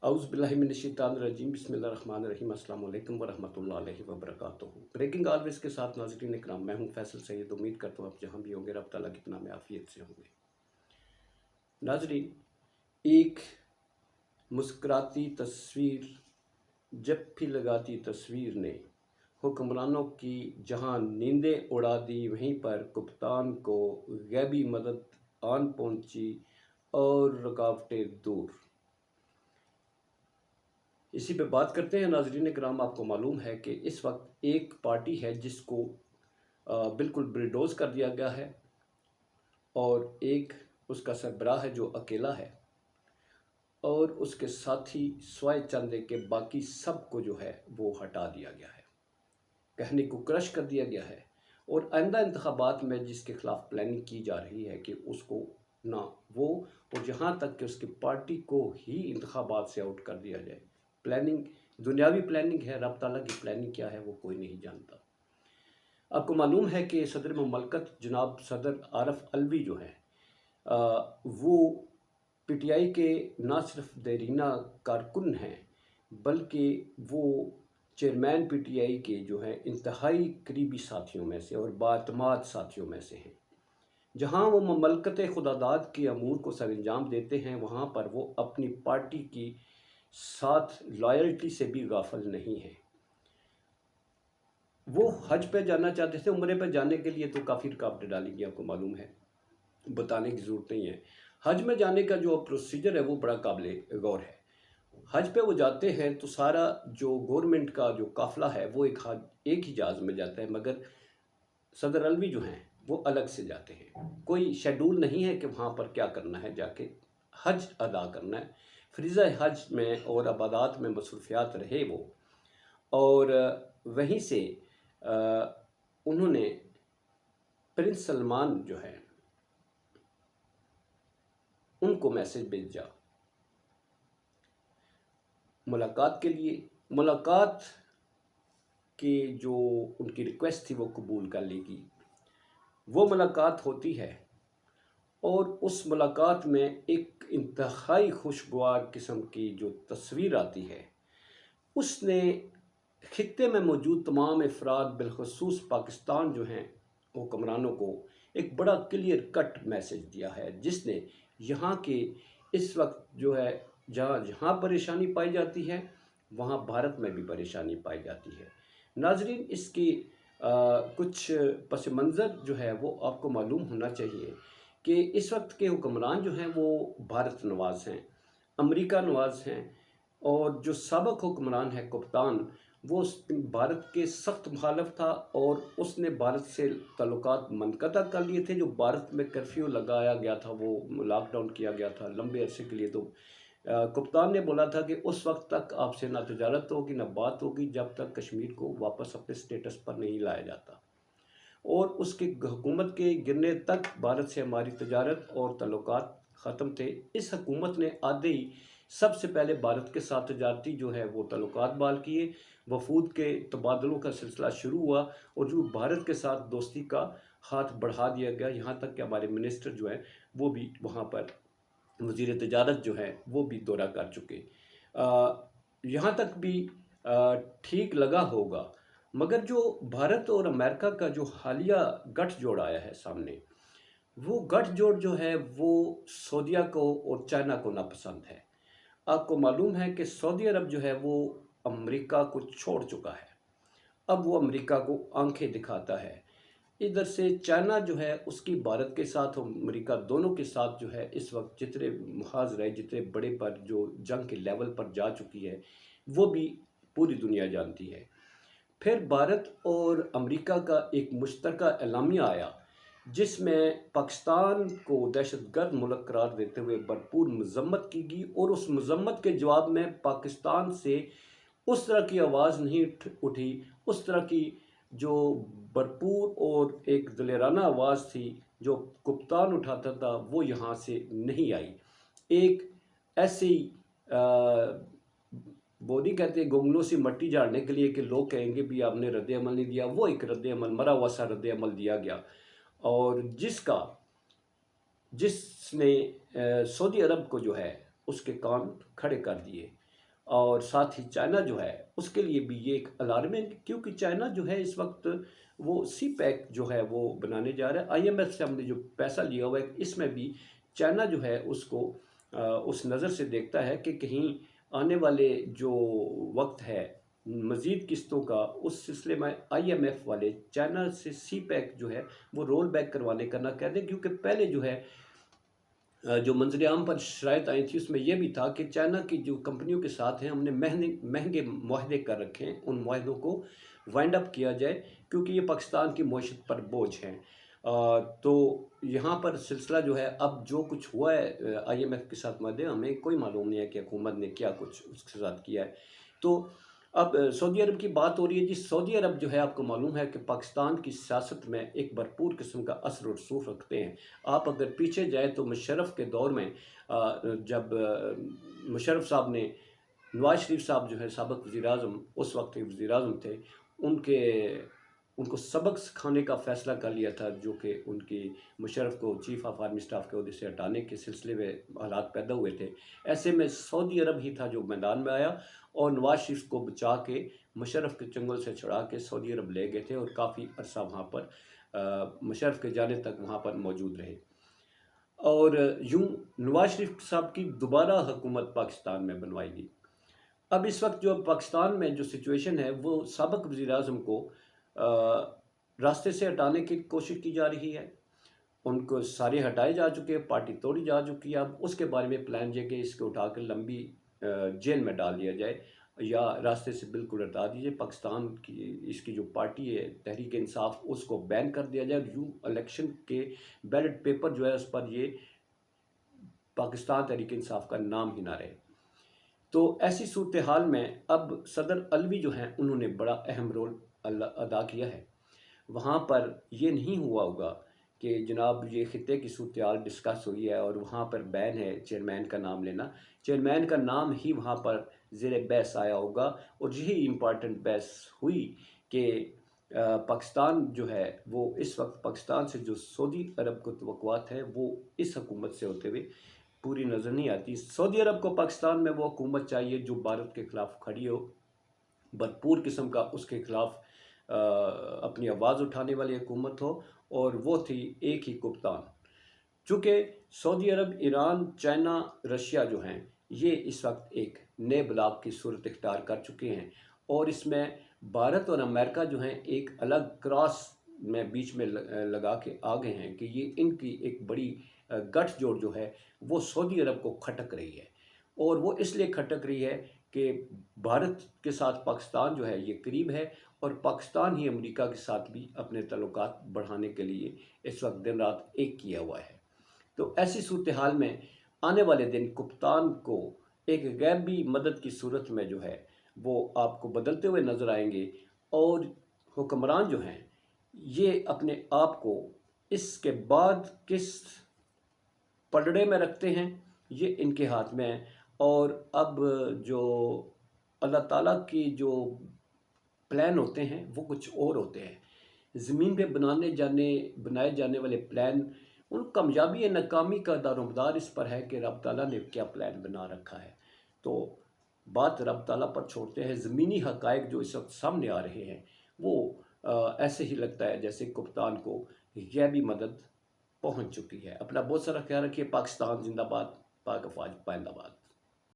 اعوذ باللہ من الشیطان الرجیم بسم اللہ الرحمن الرحیم السلام علیکم ورحمۃ اللہ وبرکاتہ۔ بریکنگ آلویز کے ساتھ ناظرین اکرام، میں ہوں فیصل سید۔ امید کرتا ہوں آپ جہاں بھی ہوں گے رب تعالیٰ کی پناہ میں عافیت سے ہوں گے۔ ناظرین، ایک مسکراتی تصویر جب بھی لگاتی تصویر نے حکمرانوں کی جہاں نیندیں اڑا دی، وہیں پر کپتان کو غیبی مدد آن پہنچی اور رکاوٹیں دور۔ اسی پہ بات کرتے ہیں ناظرین کرام۔ آپ کو معلوم ہے کہ اس وقت ایک پارٹی ہے جس کو بالکل بلڈوز کر دیا گیا ہے، اور ایک اس کا سربراہ ہے جو اکیلا ہے، اور اس کے ساتھی سوائے چندے کے باقی سب کو جو ہے وہ ہٹا دیا گیا ہے، کہنے کو کرش کر دیا گیا ہے۔ اور آئندہ انتخابات میں جس کے خلاف پلاننگ کی جا رہی ہے کہ اس کو نہ وہ، اور جہاں تک کہ اس کی پارٹی کو ہی انتخابات سے آؤٹ کر دیا جائے۔ پلاننگ دنیاوی پلاننگ ہے، رب تعالیٰ کی پلاننگ کیا ہے وہ کوئی نہیں جانتا۔ آپ کو معلوم ہے کہ صدر مملکت جناب صدر عارف علوی جو ہیں وہ پی ٹی آئی کے نہ صرف دیرینہ کارکن ہیں، بلکہ وہ چیئرمین پی ٹی آئی کے جو ہیں انتہائی قریبی ساتھیوں میں سے اور بااعتماد ساتھیوں میں سے ہیں۔ جہاں وہ مملکت خداداد کے امور کو سر انجام دیتے ہیں، وہاں پر وہ اپنی پارٹی کی ساتھ لائلٹی سے بھی غافل نہیں ہیں۔ وہ حج پہ جانا چاہتے تھے، عمرے پہ جانے کے لیے تو کافی رکاوٹیں ڈالی گئی، آپ کو معلوم ہے، بتانے کی ضرورت نہیں ہے۔ حج میں جانے کا جو پروسیجر ہے وہ بڑا قابل غور ہے۔ حج پہ وہ جاتے ہیں تو سارا جو گورنمنٹ کا جو قافلہ ہے وہ ایک ہی جہاز میں جاتا ہے، مگر صدر علوی جو ہیں وہ الگ سے جاتے ہیں۔ کوئی شیڈول نہیں ہے کہ وہاں پر کیا کرنا ہے، جا کے حج ادا کرنا ہے۔ فریضہ حج میں اور عبادات میں مصروفیات رہے وہ، اور وہیں سے انہوں نے پرنس سلمان جو ہے ان کو میسج بھیجا ملاقات کے لیے۔ ملاقات کی جو ان کی ریکویسٹ تھی وہ قبول کر لی گئی۔ وہ ملاقات ہوتی ہے، اور اس ملاقات میں ایک انتہائی خوشگوار قسم کی جو تصویر آتی ہے، اس نے خطے میں موجود تمام افراد بالخصوص پاکستان جو ہیں حکمرانوں کو ایک بڑا کلیئر کٹ میسج دیا ہے، جس نے یہاں کے اس وقت جو ہے جہاں پریشانی پائی جاتی ہے وہاں بھارت میں بھی پریشانی پائی جاتی ہے۔ ناظرین، اس کی کچھ پس منظر جو ہے وہ آپ کو معلوم ہونا چاہیے کہ اس وقت کے حکمران جو ہیں وہ بھارت نواز ہیں، امریکہ نواز ہیں، اور جو سابق حکمران ہے کپتان، وہ بھارت کے سخت مخالف تھا، اور اس نے بھارت سے تعلقات منقطع کر لیے تھے۔ جو بھارت میں کرفیو لگایا گیا تھا، وہ لاک ڈاؤن کیا گیا تھا لمبے عرصے کے لیے، تو کپتان نے بولا تھا کہ اس وقت تک آپ سے نہ تجارت ہوگی نہ بات ہوگی جب تک کشمیر کو واپس اپنے سٹیٹس پر نہیں لایا جاتا، اور اس کی حکومت کے گرنے تک بھارت سے ہماری تجارت اور تعلقات ختم تھے۔ اس حکومت نے آدھے ہی سب سے پہلے بھارت کے ساتھ تجارتی جو ہے وہ تعلقات بحال کیے، وفود کے تبادلوں کا سلسلہ شروع ہوا، اور جو بھارت کے ساتھ دوستی کا ہاتھ بڑھا دیا گیا، یہاں تک کہ ہمارے منسٹر جو ہیں وہ بھی وہاں پر، وزیر تجارت جو ہے وہ بھی دورہ کر چکے۔ یہاں تک بھی ٹھیک لگا ہوگا، مگر جو بھارت اور امریکہ کا جو حالیہ گٹھ جوڑ آیا ہے سامنے، وہ گٹھ جوڑ جو ہے وہ سعودیہ کو اور چائنا کو ناپسند ہے۔ آپ کو معلوم ہے کہ سعودی عرب جو ہے وہ امریکہ کو چھوڑ چکا ہے، اب وہ امریکہ کو آنکھیں دکھاتا ہے۔ ادھر سے چائنا جو ہے اس کی بھارت کے ساتھ اور امریکہ دونوں کے ساتھ جو ہے اس وقت جتنے محاذ رہے، جتنے بڑے پر جو جنگ کے لیول پر جا چکی ہے، وہ بھی پوری دنیا جانتی ہے۔ پھر بھارت اور امریکہ کا ایک مشترکہ اعلامیہ آیا، جس میں پاکستان کو دہشت گرد ملک قرار دیتے ہوئے بھرپور مذمت کی گئی، اور اس مذمت کے جواب میں پاکستان سے اس طرح کی آواز نہیں اٹھی، اس طرح کی جو بھرپور اور ایک دلیرانہ آواز تھی جو کپتان اٹھاتا تھا، وہ یہاں سے نہیں آئی۔ ایک ایسی بودی کہتے ہیں گونگلوں سے مٹی جھاڑنے کے لیے کہ لوگ کہیں گے بھی آپ نے رد عمل نہیں دیا، وہ ایک رد عمل مرا ہوا سا رد عمل دیا گیا، اور جس نے سعودی عرب کو جو ہے اس کے کان کھڑے کر دیے۔ اور ساتھ ہی چائنا جو ہے اس کے لیے بھی یہ ایک الارم ہے، کیونکہ چائنا جو ہے اس وقت وہ سی پیک جو ہے وہ بنانے جا رہا ہے۔ آئی ایم ایف سے ہم نے جو پیسہ لیا ہوا ہے اس میں بھی چائنا جو ہے اس کو اس نظر سے دیکھتا ہے کہ کہیں آنے والے جو وقت ہے مزید قسطوں کا، اس سلسلے میں آئی ایم ایف والے چائنا سے سی پیک جو ہے وہ رول بیک کروانے کا نہ کہہ دیں، کیونکہ پہلے جو ہے جو منظر عام پر شرائط آئی تھی اس میں یہ بھی تھا کہ چائنا کی جو کمپنیوں کے ساتھ ہیں ہم نے مہنگے معاہدے کر رکھے ہیں، ان معاہدوں کو وائنڈ اپ کیا جائے کیونکہ یہ پاکستان کی معیشت پر بوجھ ہیں۔ تو یہاں پر سلسلہ جو ہے اب جو کچھ ہوا ہے آئی ایم ایف کے ساتھ معاہدے، ہمیں کوئی معلوم نہیں ہے کہ حکومت نے کیا کچھ اس کے ساتھ کیا ہے۔ تو اب سعودی عرب کی بات ہو رہی ہے جی، سعودی عرب جو ہے آپ کو معلوم ہے کہ پاکستان کی سیاست میں ایک بھرپور قسم کا اثر و رسوخ رکھتے ہیں۔ آپ اگر پیچھے جائیں تو مشرف کے دور میں جب مشرف صاحب نے نواز شریف صاحب جو ہے سابق وزیر اعظم، اس وقت کے وزیر اعظم تھے، ان کو سبق سکھانے کا فیصلہ کر لیا تھا، جو کہ ان کی مشرف کو چیف آف آرمی اسٹاف کے عہدے سے ہٹانے کے سلسلے میں حالات پیدا ہوئے تھے۔ ایسے میں سعودی عرب ہی تھا جو میدان میں آیا اور نواز شریف کو بچا کے مشرف کے چنگل سے چھڑا کے سعودی عرب لے گئے تھے اور کافی عرصہ وہاں پر مشرف کے جانے تک وہاں پر موجود رہے۔ اور یوں نواز شریف صاحب کی دوبارہ حکومت پاکستان میں بنوائی گئی۔ اب اس وقت جو پاکستان میں جو سچویشن ہے وہ سابق وزیر اعظم کو راستے سے ہٹانے کی کوشش کی جا رہی ہے، ان کو سارے ہٹائے جا چکے ہیں، پارٹی توڑی جا چکی ہے۔ اب اس کے بارے میں پلان یہ کہ اس کو اٹھا کر لمبی جیل میں ڈال دیا جائے یا راستے سے بالکل ہٹا دیجیے۔ پاکستان کی اس کی جو پارٹی ہے تحریک انصاف، اس کو بین کر دیا جائے اور یوں الیکشن کے بیلٹ پیپر جو ہے اس پر یہ پاکستان تحریک انصاف کا نام ہی نہ رہے۔ تو ایسی صورتحال میں اب صدر علوی جو ہیں انہوں نے بڑا اہم رول ادا کیا ہے۔ وہاں پر یہ نہیں ہوا ہوگا کہ جناب یہ خطے کی صورتحال ڈسکس ہوئی ہے اور وہاں پر بین ہے چیئرمین کا نام لینا، چیئرمین کا نام ہی وہاں پر زیر بحث آیا ہوگا، اور یہی امپارٹنٹ بحث ہوئی کہ پاکستان جو ہے وہ اس وقت پاکستان سے جو سعودی عرب کو توقعات ہے وہ اس حکومت سے ہوتے ہوئے پوری نظر نہیں آتی۔ سعودی عرب کو پاکستان میں وہ حکومت چاہیے جو بھارت کے خلاف کھڑی ہو، بھرپور قسم کا اس کے خلاف اپنی آواز اٹھانے والی حکومت ہو، اور وہ تھی ایک ہی کپتان۔ چونکہ سعودی عرب، ایران، چائنا، رشیا جو ہیں یہ اس وقت ایک نئے بلاک کی صورت اختیار کر چکے ہیں، اور اس میں بھارت اور امریکہ جو ہیں ایک الگ کراس میں بیچ میں لگا کے آگے ہیں کہ یہ ان کی ایک بڑی گٹھ جوڑ جو ہے وہ سعودی عرب کو کھٹک رہی ہے، اور وہ اس لیے کھٹک رہی ہے کہ بھارت کے ساتھ پاکستان جو ہے یہ قریب ہے، اور پاکستان ہی امریکہ کے ساتھ بھی اپنے تعلقات بڑھانے کے لیے اس وقت دن رات ایک کیا ہوا ہے۔ تو ایسی صورتحال میں آنے والے دن کپتان کو ایک غیبی مدد کی صورت میں جو ہے وہ آپ کو بدلتے ہوئے نظر آئیں گے، اور حکمران جو ہیں یہ اپنے آپ کو اس کے بعد کس پلڑے میں رکھتے ہیں یہ ان کے ہاتھ میں ہے۔ اور اب جو اللہ تعالیٰ کی جو پلان ہوتے ہیں وہ کچھ اور ہوتے ہیں۔ زمین پہ بنائے جانے والے پلان، ان کامیابی یا ناکامی کا دارومدار اس پر ہے کہ رب تعالیٰ نے کیا پلان بنا رکھا ہے۔ تو بات رب تعالیٰ پر چھوڑتے ہیں، زمینی حقائق جو اس وقت سامنے آ رہے ہیں وہ ایسے ہی لگتا ہے جیسے کپتان کو غیبی مدد پہنچ چکی ہے۔ اپنا بہت سارا خیال رکھیے۔ پاکستان زندہ باد، پاک افواج پائندہ باد۔